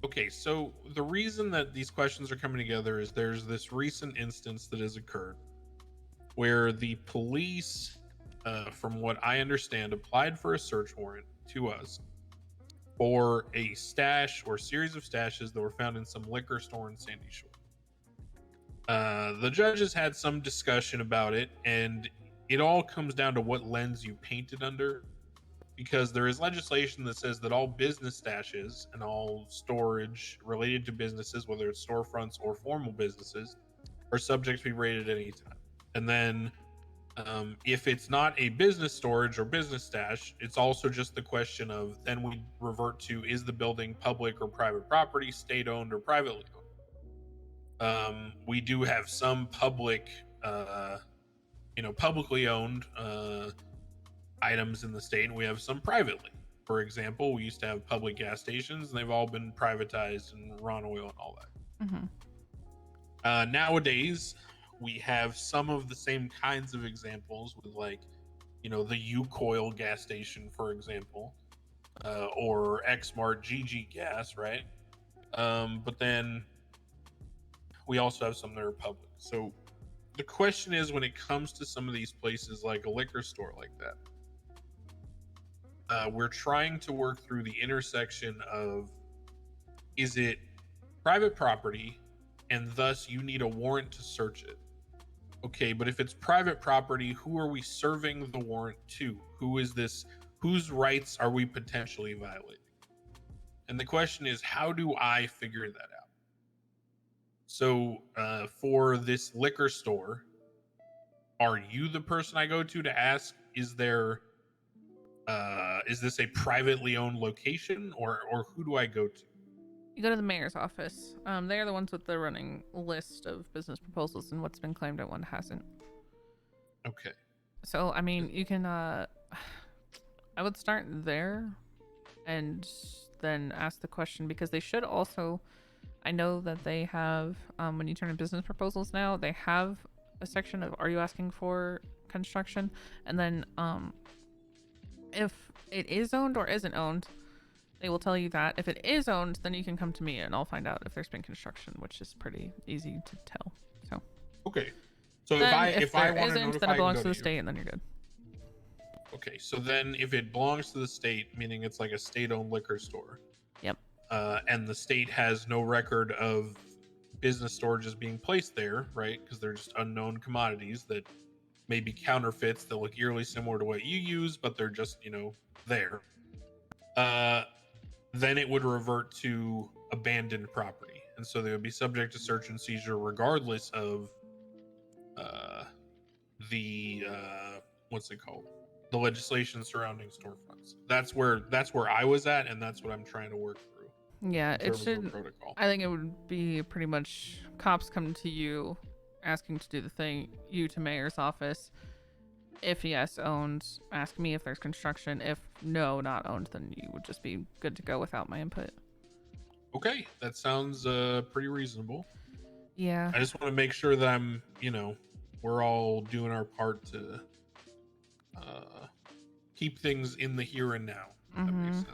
Okay, so the reason that these questions are coming together is there's this recent instance that has occurred where the police, from what I understand, applied for a search warrant to us for a stash or series of stashes that were found in some liquor store in Sandy Shore. The judges had some discussion about it, and it all comes down to what lens you paint it under. Because there is legislation that says that all business stashes and all storage related to businesses, whether it's storefronts or formal businesses, are subject to be raided at any time. And then if it's not a business storage or business stash, it's also just the question of then we revert to is the building public or private property, state owned or privately owned. We do have some public, publicly owned items in the state, and we have some privately. For example, we used to have public gas stations, and they've all been privatized and Ron Oil and all that. Mm-hmm. Nowadays, we have some of the same kinds of examples with, like, the U-Coil gas station, for example, or Xmart GG Gas, right? But then we also have some that are public. So the question is, when it comes to some of these places like a liquor store like that, we're trying to work through the intersection of, is it private property and thus you need a warrant to search it? Okay, but if it's private property, who are we serving the warrant to? Who is this? Whose rights are we potentially violating? And the question is, how do I figure that out? So for this liquor store, are you the person I go to ask, is this a privately owned location, or who do I go to? You go to the mayor's office. They're the ones with the running list of business proposals and what's been claimed and what hasn't. Okay. So, I mean, you can, I would start there and then ask the question, because they should also, I know that they have, when you turn in business proposals now, they have a section of, are you asking for construction? And then, if it is owned or isn't owned, they will tell you that. If it is owned, then you can come to me and I'll find out if there's been construction, which is pretty easy to tell. So okay. So then if I want to isn't, notify, then it belongs go to the you. state, and then you're good. Okay, so then if it belongs to the state, meaning it's like a state-owned liquor store. Yep. And the state has no record of business storages being placed there, right? Because they're just unknown commodities that may be counterfeits that look eerily similar to what you use, but they're just, there. Then it would revert to abandoned property. And so they would be subject to search and seizure regardless of the what's it called? The legislation surrounding storefronts. That's where I was at, and that's what I'm trying to work through. Yeah, it should. Protocol. I think it would be pretty much cops come to you asking to do the thing, you to mayor's office. If yes, owned, ask me if there's construction. If no, not owned, then you would just be good to go without my input. Okay, that sounds pretty reasonable. Yeah. I just want to make sure that I'm, we're all doing our part to keep things in the here and now. That makes sense.